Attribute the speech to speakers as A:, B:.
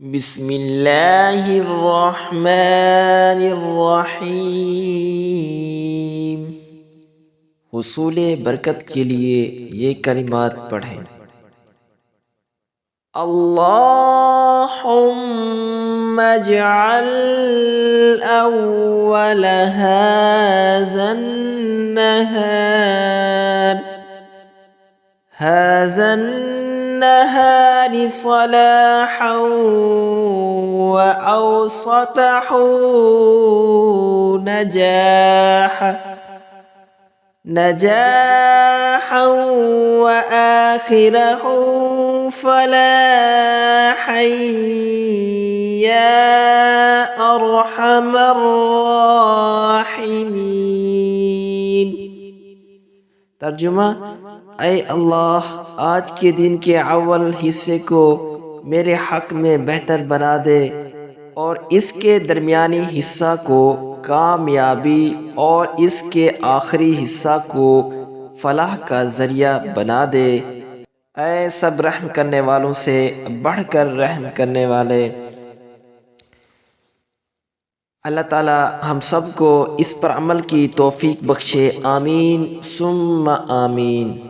A: बिस्मिल्लाहिर्रहमानिर्रहीम। हुसूल बरकत के लिए ये कलिमात पढ़ें। अल्लाहुम्मा जअल अव्वल हाज़न नहार सलाहन व औसतहु नजाहन व आखिरहु फलाहन या अरहमर राहिमीन। तर्जुमा, ऐ अल्लाह, आज के दिन के अव्वल हिस्से को मेरे हक में बेहतर बना दे और इसके दरमियानी हिस्सा को कामयाबी और इसके आखिरी हिस्सा को फलाह का ज़रिया बना दे। ऐ सब रहम करने वालों से बढ़कर रहम करने वाले, अल्लाह ताला हम सब को इस पर अमल की तौफीक बख्शे। आमीन सुम्मा आमीन।